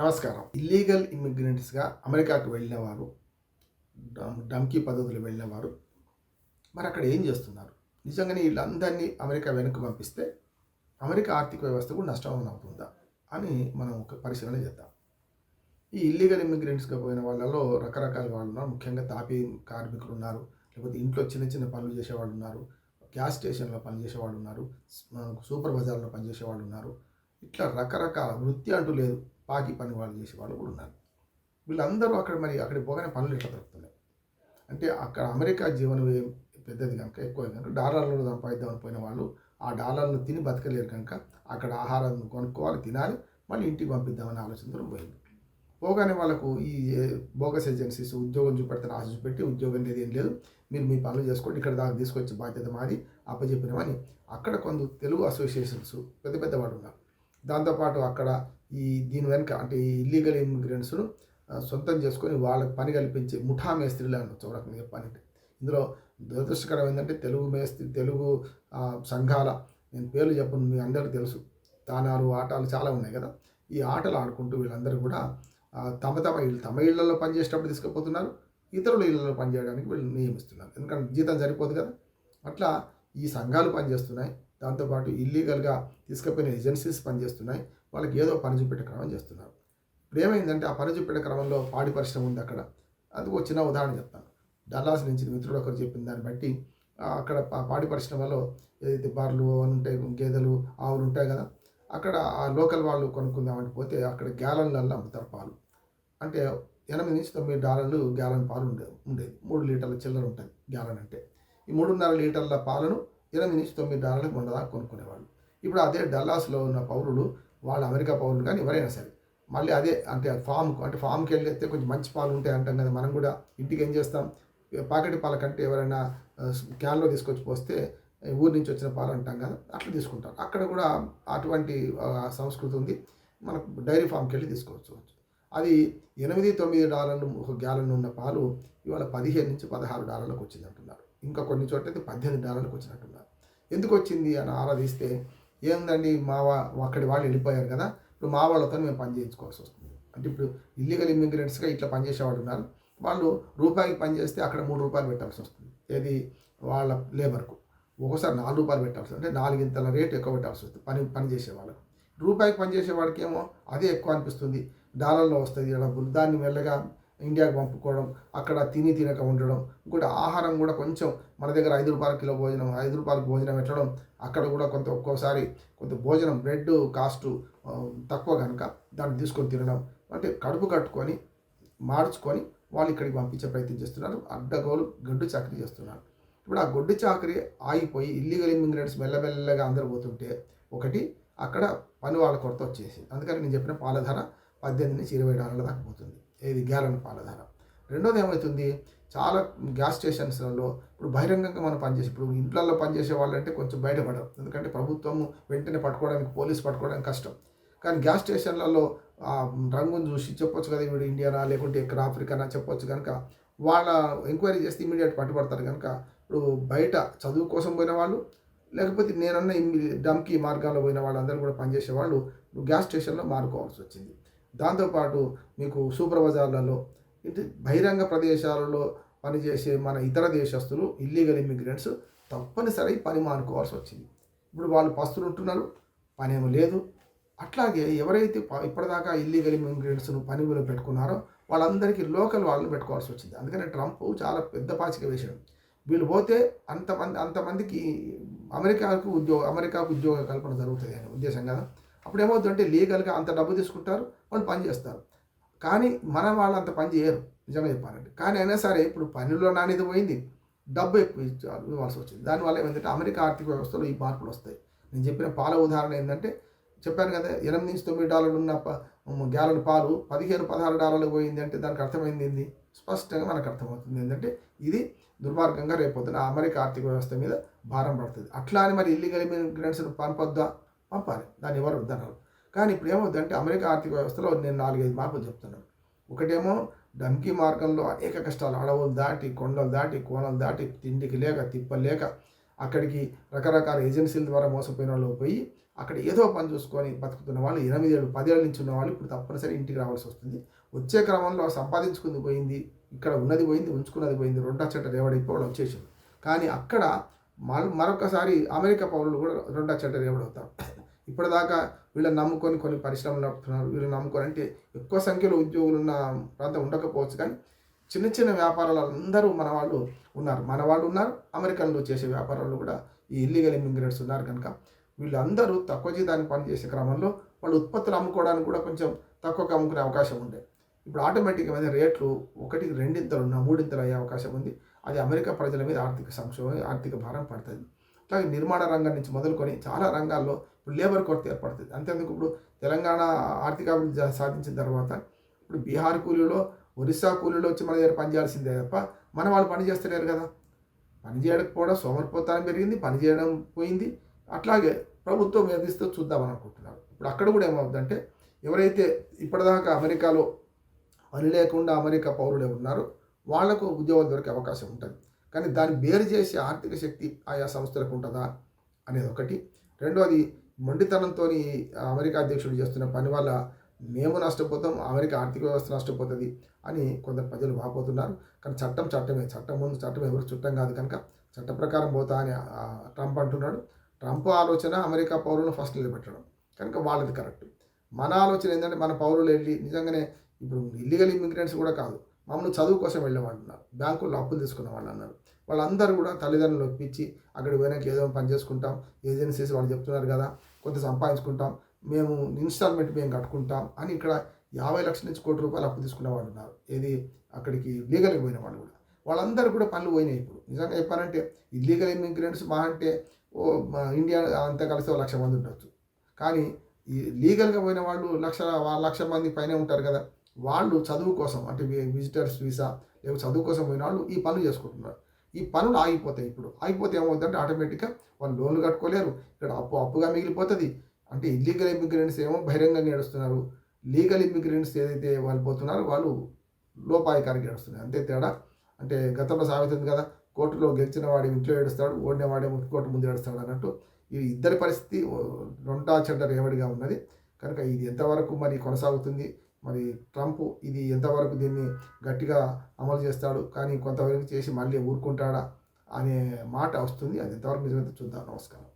నమస్కారం. ఇల్లీగల్ ఇమ్మిగ్రెంట్స్‌గా అమెరికాకు వెళ్ళినవారు, డంకీ పద్ధతిలో వెళ్ళినవారు మరక్కడ ఏం చేస్తున్నారు? నిజంగానే వీళ్ళందరినీ అమెరికా వెనక్కి పంపిస్తే అమెరికా ఆర్థిక వ్యవస్థ కూడా నష్టం అవుతుందా అని మనం ఒక పరిశీలన చేద్దాం. ఈ ఇల్లీగల్ ఇమ్మిగ్రెంట్స్‌గా పోయిన వాళ్ళలో రకరకాల వాళ్ళు ఉన్నారు. ముఖ్యంగా తాపీ కార్మికులు ఉన్నారు. లేకపోతే ఇంట్లో చిన్న చిన్న పనులు చేసేవాళ్ళు ఉన్నారు. గ్యాస్ స్టేషన్‌లో పనిచేసేవాళ్ళు ఉన్నారు. సూపర్ బజార్‌లో పనిచేసేవాళ్ళు ఉన్నారు. ఇట్లా రకరకాల వృత్తి అంటూ లేదు. పాకి పని వాళ్ళు చేసేవాళ్ళు కూడా ఉన్నారు. వీళ్ళందరూ అక్కడికి పోగానే పనులు ఎట్లా దొరుకుతున్నాయి అంటే అక్కడ అమెరికా జీవన వ్యయం పెద్దది కనుక ఎక్కువ కనుక డాలర్లను సంపాదిద్దామని పోయిన వాళ్ళు ఆ డాలర్లను తిని బతకలేరు కనుక అక్కడ ఆహారం కొనుక్కోవాలి, తినాలి, మళ్ళీ ఇంటికి పంపిద్దామనే ఆలోచనతో పోయింది. పోగానే వాళ్ళకు ఈ బోగస్ ఏజెన్సీస్ ఉద్యోగం చూపెడతాను ఆశ చూపెట్టి ఉద్యోగం లేదు ఏం లేదు, మీరు మీ పనులు చేసుకోండి, ఇక్కడ దాకా తీసుకొచ్చే బాధ్యత మాది అప్పచెప్పినామని అక్కడ కొంత తెలుగు అసోసియేషన్స్ పెద్ద పెద్ద వాళ్ళు ఉన్నారు. దాంతోపాటు అక్కడ దీని వెనుక అంటే ఈ ఇల్లీగల్ ఇమిగ్రెంట్స్ను సొంతం చేసుకొని వాళ్ళకి పని కల్పించే ముఠా మేస్త్రీలు అనొచ్చు ఒక రకంగా చెప్పాలంటే. ఇందులో దురదృష్టకరం ఏంటంటే తెలుగు సంఘాల, నేను పేర్లు చెప్పను, మీ అందరికీ తెలుసు, తానాలు ఆటలు చాలా ఉన్నాయి కదా. ఈ ఆటలు ఆడుకుంటూ వీళ్ళందరూ కూడా తమ ఇళ్లలో పనిచేసేటప్పుడు తీసుకుపోతున్నారు, ఇతరుల ఇళ్లలో పనిచేయడానికి వీళ్ళు నియమిస్తున్నారు. ఎందుకంటే జీతం సరిపోదు కదా. అట్లా ఈ సంఘాలు పనిచేస్తున్నాయి, దాంతోపాటు ఇల్లీగల్గా తీసుకుపోయిన ఏజెన్సీస్ పనిచేస్తున్నాయి, వాళ్ళకి ఏదో పని చూపెట్టే క్రమం చేస్తున్నారు. ఇప్పుడు ఏమైందంటే ఆ పని చూపెట్టే క్రమంలో పాడి పరిశ్రమ ఉంది అక్కడ. అది ఒక చిన్న ఉదాహరణ చెప్తాను. డల్లాస్ నుంచి మిత్రుడు ఒకరు చెప్పిన దాన్ని బట్టి అక్కడ పాడి పరిశ్రమలో ఏదైతే బర్రెలు అవన్నీ ఉంటాయి, గేదెలు, ఆవులు ఉంటాయి కదా, అక్కడ ఆ లోకల్ వాళ్ళు కొనుక్కుందామంటే పోతే అక్కడ గ్యాలన్లలో అమ్ముతారు పాలు. అంటే $8-9 గ్యాలన్ పాలు ఉండేది. 3 లీటర్ల చిల్లర ఉంటుంది గ్యాలన్ అంటే. ఈ 3.5 లీటర్ల పాలను $8-9 ఉండదా కొనుక్కునేవాళ్ళు. ఇప్పుడు అదే డల్లాస్లో ఉన్న పౌరులు, వాళ్ళు అమెరికా పౌరులు కానీ ఎవరైనా సరే, మళ్ళీ అదే అంటే ఫామ్కి వెళ్ళి కొంచెం మంచి పాలు ఉంటాయి అంటాం కదా. మనం కూడా ఇంటికి ఏం చేస్తాం, ప్యాకెట్ పాల కంటే ఎవరైనా క్యాన్లో తీసుకొచ్చి పోస్తే ఊరి నుంచి వచ్చిన పాలు అంటాం కదా, అట్లా తీసుకుంటాం. అక్కడ కూడా అటువంటి సంస్కృతి ఉంది. మనకు డైరీ ఫామ్కి వెళ్ళి తీసుకోవచ్చు. అది $8-9 ఒక గ్యాలన్ ఉన్న పాలు ఇవాళ $15-16 వచ్చింది అంటున్నారు. ఇంకా కొన్ని చోట్ల అయితే $18 వచ్చినట్టున్నారు. ఎందుకు వచ్చింది అని ఆరాధిస్తే, ఏందండి అక్కడి వాళ్ళు వెళ్ళిపోయారు కదా, ఇప్పుడు మా వాళ్ళతో మేము పని చేయించుకోవాల్సి వస్తుంది. అంటే ఇప్పుడు ఇల్లీగల్ ఇమ్మిగ్రెంట్స్గా ఇట్లా పనిచేసేవాళ్ళు ఉన్నారు. వాళ్ళు రూపాయికి పని చేస్తే అక్కడ $3 పెట్టాల్సి వస్తుంది. ఏది వాళ్ళ లేబర్కు. ఒక్కోసారి $4 పెట్టాల్సి వస్తుంది. అంటే 4 రేటు ఎక్కువ పెట్టాల్సి వస్తుంది పని చేసే వాళ్ళకు. రూపాయికి పనిచేసే వాడికి ఏమో అదే ఎక్కువ అనిపిస్తుంది, డాలర్లో వస్తుంది డబ్బులు. దాన్ని మెల్లగా ఇండియాకి పంపుకోవడం, అక్కడ తినక ఉండడం. ఇంకోటి ఆహారం కూడా కొంచెం మన దగ్గర $5 కిలో భోజనం, $5 భోజనం పెట్టడం, అక్కడ కూడా ఒక్కోసారి భోజనం బ్రెడ్ కాస్టు తక్కువ కనుక దాన్ని తీసుకొని తినడం. అంటే కడుపు కట్టుకొని మార్చుకొని వాళ్ళు ఇక్కడికి పంపించే ప్రయత్నం చేస్తున్నారు. అడ్డగోలు గడ్డు చాకరీ చేస్తున్నారు. ఇప్పుడు ఆ గొడ్డు చాకరీ ఆగిపోయి ఇల్లీగల్ ఇమ్మిగ్రెంట్స్ మెల్లమెల్లగా అందరూ పోతుంటే ఒకటి అక్కడ పని వాళ్ళ కొరత వచ్చేసి, అందుకని నేను చెప్పిన పాల ధర $18-20 దాకా పోతుంది, ఏది గ్యాలన్ పాల ధర. రెండోది ఏమవుతుంది, చాలా గ్యాస్ స్టేషన్స్లలో ఇప్పుడు బహిరంగంగా మనం పనిచేసి, ఇప్పుడు ఇంట్లలో పనిచేసే వాళ్ళంటే కొంచెం బయటపడరు, ఎందుకంటే ప్రభుత్వము వెంటనే పోలీసు పట్టుకోవడానికి కష్టం. కానీ గ్యాస్ స్టేషన్లలో రంగును చూసి చెప్పొచ్చు కదా, వీడు ఇండియానా లేకుంటే ఇక్కడ ఆఫ్రికానా చెప్పొచ్చు కనుక వాళ్ళ ఎంక్వైరీ చేస్తే ఇమీడియట్ పట్టుబడతారు. కనుక ఇప్పుడు బయట చదువు కోసం పోయిన వాళ్ళు, లేకపోతే నేనన్న డంకీ మార్గాల్లో పోయిన వాళ్ళందరూ కూడా పనిచేసే వాళ్ళు గ్యాస్ స్టేషన్లో మారుకోవాల్సి వచ్చింది. దాంతోపాటు మీకు సూపర్ బజార్లలో, ఇది బహిరంగ ప్రదేశాలలో పనిచేసే మన ఇతర దేశస్తులు ఇల్లీగల్ ఇమ్మిగ్రెంట్స్ తప్పనిసరి పని మానుకోవాల్సి వచ్చింది. ఇప్పుడు వాళ్ళు పస్తులు ఉంటున్నారు, పనేమో లేదు. అట్లాగే ఎవరైతే ఇప్పటిదాకా ఇల్లీగల్ ఇమ్మిగ్రెంట్స్ను పనిలో పెట్టుకున్నారో వాళ్ళందరికీ లోకల్ వాళ్ళని పెట్టుకోవాల్సి వచ్చింది. అందుకని ట్రంప్ చాలా పెద్ద పాచిక వేశాడు. వీళ్ళు పోతే అంతమందికి అమెరికాకు ఉద్యోగ కల్పన జరుగుతుంది అనే ఉద్దేశం కదా. అప్పుడు ఏమవుతుందంటే లీగల్గా అంత డబ్బు తీసుకుంటారు, వాళ్ళు పని చేస్తారు. కానీ మన వాళ్ళు అంత పని చేయరు నిజంగా చెప్పాలంటే. కానీ అయినా సరే ఇప్పుడు పనిలో నాణ్యత పోయింది, డబ్బు ఎక్కువ ఇవ్వాల్సి వచ్చింది. దానివల్ల ఏమైందంటే అమెరికా ఆర్థిక వ్యవస్థలో ఈ మార్పులు వస్తాయి. నేను చెప్పిన పాల ఉదాహరణ ఏంటంటే, చెప్పాను కదా, $8-9 ఉన్న గ్యాలన్ పాలు $15-16 పోయింది అంటే దానికి అర్థమైంది ఏంది, స్పష్టంగా మనకు అర్థమవుతుంది ఏంటంటే ఇది దుర్మార్గంగా రేపొద్దున అమెరికా ఆర్థిక వ్యవస్థ మీద భారం పడుతుంది. అట్లా అని మరి ఇల్లీగల్ ఇమిగ్రెంట్స్ని పంపాలి, దాన్ని ఎవరు వద్దన్నారు. కానీ ఇప్పుడు ఏమవుతుందంటే అమెరికా ఆర్థిక వ్యవస్థలో నేను 4-5 మార్పులు చెప్తున్నాను. ఒకటేమో డంకీ మార్గంలో అనేక కష్టాలు, అడవులు దాటి, కొండలు దాటి, కోనలు దాటి, తిండికి లేక, తిప్పలు లేక, అక్కడికి రకరకాల ఏజెన్సీల ద్వారా మోసపోయిన వాళ్ళు పోయి అక్కడ ఏదో పని చూసుకొని బతుకుతున్న వాళ్ళు 8 ఏళ్ళు 10 ఏళ్ళ నుంచి ఉన్న వాళ్ళు ఇప్పుడు తప్పనిసరి ఇంటికి రావాల్సి వస్తుంది. వచ్చే క్రమంలో సంపాదించుకుంది పోయింది, ఇక్కడ ఉన్నది పోయింది, ఉంచుకున్నది పోయింది, రెండో చెట్ట రేవడైపోయి వాళ్ళు వచ్చేసారు. కానీ అక్కడ మరొకసారి అమెరికా పౌరులు కూడా రెండో చెట్ట రేవడవుతారు. ఇప్పటిదాకా వీళ్ళని నమ్ముకొని కొన్ని పరిశ్రమలు నడుపుతున్నారు. వీళ్ళని నమ్ముకొని అంటే ఎక్కువ సంఖ్యలో ఉద్యోగులు ఉన్న ప్రాంతం ఉండకపోవచ్చు, కానీ చిన్న చిన్న వ్యాపారాలు అందరూ మన వాళ్ళు ఉన్నారు. మన వాళ్ళు ఉన్నారు, అమెరికన్లో చేసే వ్యాపారాలు కూడా ఈ ఇల్లీగల్ ఇమిగ్రెంట్స్ ఉన్నారు. కనుక వీళ్ళందరూ తక్కువ జీతానికి పనిచేసే క్రమంలో వాళ్ళు ఉత్పత్తులు అమ్ముకోవడానికి కూడా కొంచెం తక్కువగా అమ్ముకునే అవకాశం ఉండే. ఇప్పుడు ఆటోమేటిక్గా మీద రేట్లు 1కి 2 3 అయ్యే అవకాశం ఉంది. అది అమెరికా ప్రజల మీద ఆర్థిక సంక్షోభం, ఆర్థిక భారం పడుతుంది. అట్లాగే నిర్మాణ రంగం నుంచి మొదలుకొని చాలా రంగాల్లో ఇప్పుడు లేబర్ కొరత ఏర్పడుతుంది. అంతేందుకు ఇప్పుడు తెలంగాణ ఆర్థికాభివృద్ధి సాధించిన తర్వాత ఇప్పుడు బీహార్ కూలీలో, ఒరిస్సా కూలీలో వచ్చి మన దగ్గర పనిచేయాల్సిందే తప్ప మన వాళ్ళు పని చేస్తలేరు కదా. పని చేయకపోవడం, సోమరిపోతానం పెరిగింది, పని చేయడం పోయింది. అట్లాగే ప్రభుత్వం ఏదిస్తూ చూద్దాం అనుకుంటున్నారు. ఇప్పుడు అక్కడ కూడా ఏమవుతుందంటే ఎవరైతే ఇప్పటిదాకా అమెరికాలో పని లేకుండా అమెరికా పౌరులే ఉన్నారో వాళ్లకు ఉద్యోగాలు దొరికే అవకాశం ఉంటుంది. కానీ దాన్ని బేరు చేసే ఆర్థిక శక్తి ఆయా సంస్థలకు ఉంటుందా అనేది ఒకటి. రెండోది మొండితనంతో అమెరికా అధ్యక్షుడు చేస్తున్న పని వల్ల మేము నష్టపోతాం, అమెరికా ఆర్థిక వ్యవస్థ నష్టపోతుంది అని కొందరు ప్రజలు వాపోతున్నారు. కానీ చట్టమే, చట్టం ముందు చట్టం ఎవరు చుట్టం కాదు కనుక చట్ట ప్రకారం పోతా అని ట్రంప్ అంటున్నాడు. ట్రంప్ ఆలోచన అమెరికా పౌరులను ఫస్ట్ నిలబెట్టడం కనుక వాళ్ళది కరెక్ట్. మన ఆలోచన ఏంటంటే మన పౌరులు వెళ్ళి నిజంగానే ఇప్పుడు ఇల్లీగల్ ఇమిగ్రెంట్స్ కూడా కాదు, మమ్మల్ని చదువు కోసం వెళ్ళేవాళ్ళు ఉన్నారు, బ్యాంకుల్లో అప్పులు తీసుకున్న వాళ్ళు అన్నారు. వాళ్ళందరూ కూడా తల్లిదండ్రులు ఒప్పించి అక్కడికి పోయినాక ఏదో పని చేసుకుంటాం, ఏజెన్సీస్ వాళ్ళు చెప్తున్నారు కదా కొంత సంపాదించుకుంటాం, మేము ఇన్స్టాల్మెంట్ మేము కట్టుకుంటాం అని ఇక్కడ 50 లక్షల నుంచి కోటి రూపాయలు అప్పు తీసుకున్న వాళ్ళు ఉన్నారు. ఏది అక్కడికి లీగల్గా పోయిన వాళ్ళు కూడా వాళ్ళందరూ కూడా పనులు పోయినాయి. ఇప్పుడు నిజంగా చెప్పాలంటే ఇల్లీగల్ ఇమిగ్రెంట్స్ మా అంటే ఇండియా అంతా కలిసి 1,00,000 మంది ఉండొచ్చు. కానీ ఈ లీగల్గా పోయిన వాళ్ళు 1,00,000 మంది పైన ఉంటారు కదా. వాళ్ళు చదువు కోసం అంటే విజిటర్స్ వీసా లేకపోతే చదువు కోసం పోయిన వాళ్ళు ఈ పనులు చేసుకుంటున్నారు. ఈ పనులు ఆగిపోతాయి. ఇప్పుడు ఆగిపోతే ఏమవుతుందంటే ఆటోమేటిక్గా వాళ్ళు లోన్లు కట్టుకోలేరు, ఇక్కడ అప్పుగా మిగిలిపోతుంది. అంటే ఇల్లీగల్ ఇమిగ్రెంట్స్ ఏమో బహిరంగంగా ఏడుస్తున్నారు, లీగల్ ఇమిగ్రెంట్స్ ఏదైతే వాళ్ళు పోతున్నారో వాళ్ళు లోపాయకారికి ఏడుస్తున్నారు. అంతే తేడా. అంటే గతంలో సాగుతుంది కదా, కోర్టులో గెలిచిన వాడు ఇంట్లో ఏడుస్తాడు, ఓడిన వాడే కోర్టు ముందు ఏడుస్తాడు అన్నట్టు ఈ ఇద్దరి పరిస్థితి రెండా చెడ్డ రేవడిగా ఉన్నది. కనుక ఇది ఎంతవరకు మరి కొనసాగుతుంది, మరి ట్రంప్ ఇది ఎంతవరకు దీన్ని గట్టిగా అమలు చేస్తాడు, కానీ కొంతవరకు చేసి మళ్ళీ ఊరుకుంటాడా అనే మాట వస్తుంది. అది ఎంతవరకు నిజమైతే చూద్దాం. నమస్కారం.